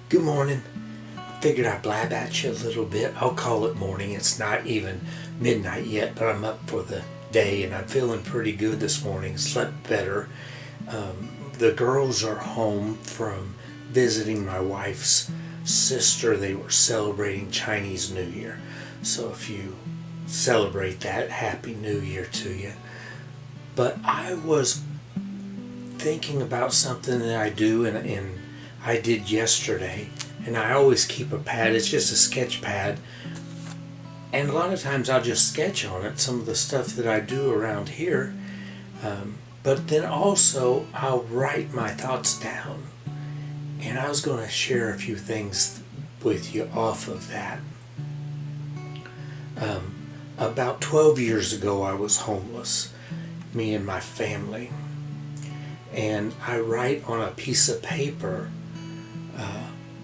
Good morning. Figured I'd blab at you a little bit. I'll call it morning. It's not even midnight yet, but I'm up for the day and I'm feeling pretty good this morning. Slept better. The girls are home from visiting my wife's sister. They were celebrating Chinese New Year. So if you celebrate that, Happy New Year to you. But I was thinking about something that I do and I did yesterday, and I always keep a pad. It's just a sketch pad, and a lot of times I'll just sketch on it some of the stuff that I do around here. But then also I'll write my thoughts down, and I was going to share a few things with you off of that. About 12 years ago, I was homeless, me and my family, and I write on a piece of paper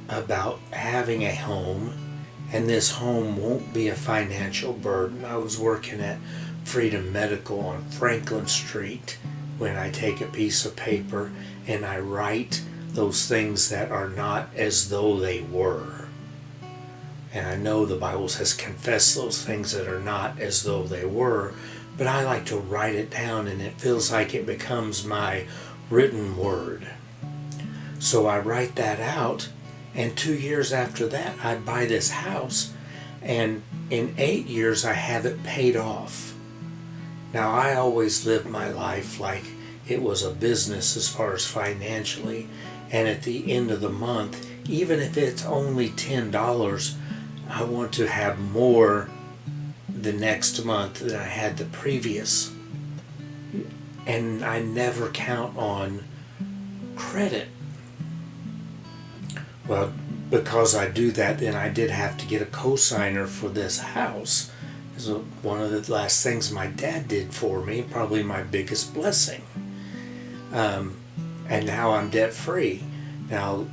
about having a home, and this home won't be a financial burden. I was working at Freedom Medical on Franklin Street when I take a piece of paper and I write those things that are not as though they were. And I know the Bible says confess those things that are not as though they were, but I like to write it down and it feels like it becomes my written word. So I write that out, and 2 years after that I buy this house, and in 8 years I have it paid off. Now I always lived my life like it was a business as far as financially, and at the end of the month, even if it's only $10, I want to have more the next month than I had the previous. And I never count on credit. Well, because I do that, then I did have to get a cosigner for this house. This is one of the last things my dad did for me, probably my biggest blessing. And now I'm debt free. Now,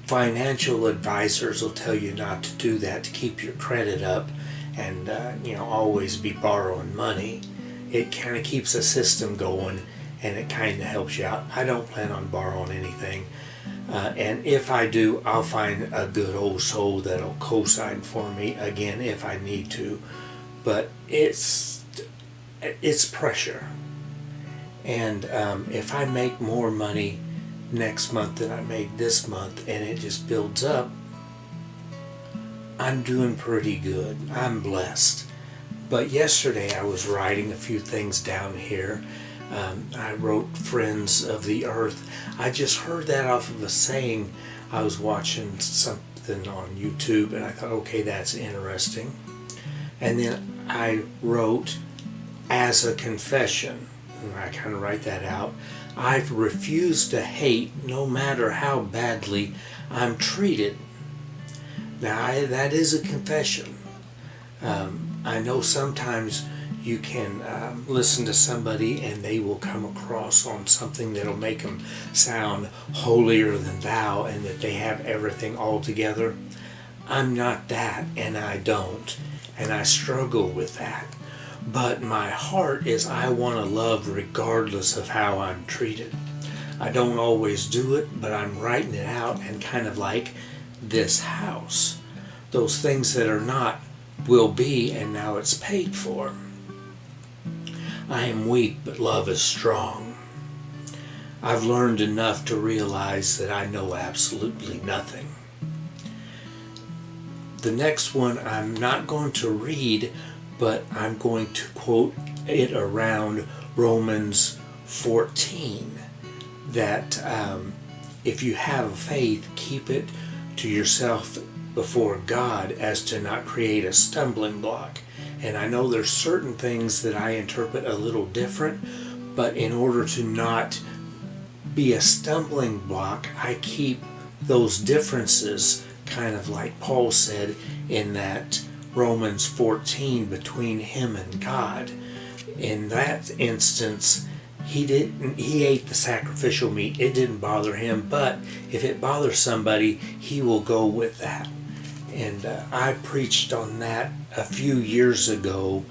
financial advisors will tell you not to do that, to keep your credit up and always be borrowing money. It kind of keeps the system going and it kind of helps you out. I don't plan on borrowing anything. And if I do, I'll find a good old soul that'll co-sign for me again if I need to. But it's pressure. And if I make more money next month than I made this month and it just builds up, I'm doing pretty good. I'm blessed. But yesterday I was writing a few things down here. I wrote Friends of the Earth. I just heard that off of a saying. I was watching something on YouTube and I thought, okay, that's interesting. And then I wrote as a confession. And I kind of write that out. I've refused to hate no matter how badly I'm treated. Now that is a confession. I know sometimes you can listen to somebody and they will come across on something that'll make them sound holier than thou and that they have everything all together. I'm not that, and I don't, and I struggle with that. But my heart is I want to love regardless of how I'm treated. I don't always do it, but I'm writing it out, and kind of like this house. Those things that are not will be, and now it's paid for. I am weak, but love is strong. I've learned enough to realize that I know absolutely nothing. The next one I'm not going to read, but I'm going to quote it around Romans 14, that if you have faith, keep it to yourself before God as to not create a stumbling block. And I know there's certain things that I interpret a little different, but in order to not be a stumbling block, I keep those differences, kind of like Paul said in that Romans 14, between him and God. In that instance, he ate the sacrificial meat. It didn't bother him, but if it bothers somebody, he will go with that. And I preached on that a few years ago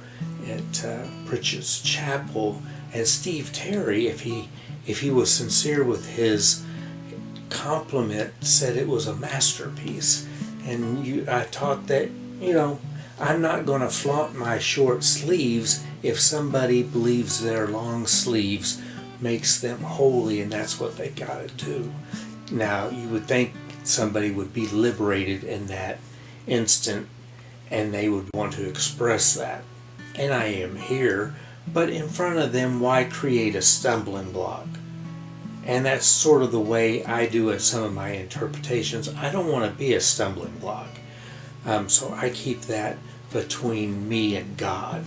at Pritchard's Chapel, and Steve Terry, if he was sincere with his compliment said it was a masterpiece. And I taught that, I'm not going to flaunt my short sleeves if somebody believes their long sleeves makes them holy, and that's what they got to do. Now, you would think somebody would be liberated in that instant and they would want to express that. And I am here, but in front of them, why create a stumbling block? And that's sort of the way I do in some of my interpretations. I don't want to be a stumbling block. So I keep that between me and God.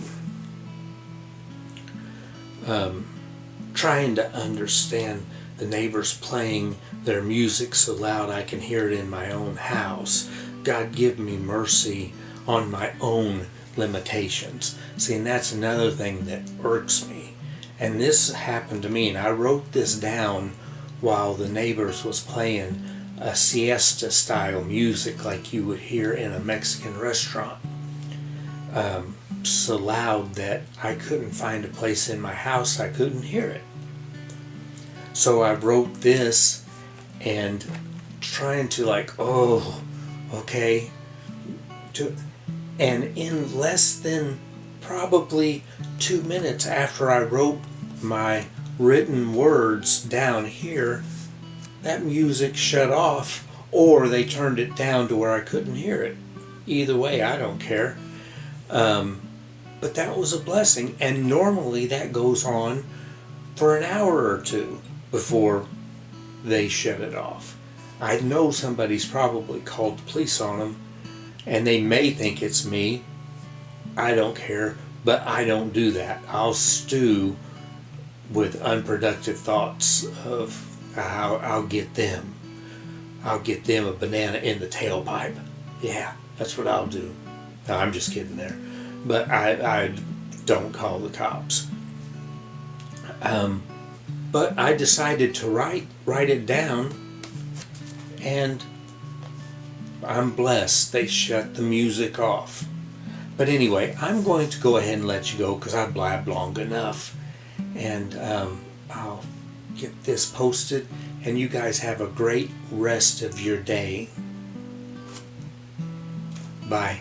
Trying to understand the neighbors playing their music so loud I can hear it in my own house. God, give me mercy on my own limitations. See, and that's another thing that irks me. And this happened to me, and I wrote this down while the neighbors was playing a siesta style music like you would hear in a Mexican restaurant. So loud that I couldn't find a place in my house I couldn't hear it. So I wrote this and trying to and in less than probably 2 minutes after I wrote my written words down here, that music shut off, or they turned it down to where I couldn't hear it. Either way, I don't care. But that was a blessing, and normally that goes on for an hour or two before they shut it off. I know somebody's probably called the police on them, and they may think it's me. I don't care, but I don't do that. I'll stew with unproductive thoughts of how I'll get them. I'll get them a banana in the tailpipe. Yeah, that's what I'll do. No, I'm just kidding there. But I don't call the cops. But I decided to write it down, and I'm blessed they shut the music off. But anyway, I'm going to go ahead and let you go because I blabbed long enough. And I'll get this posted, and you guys have a great rest of your day. Bye.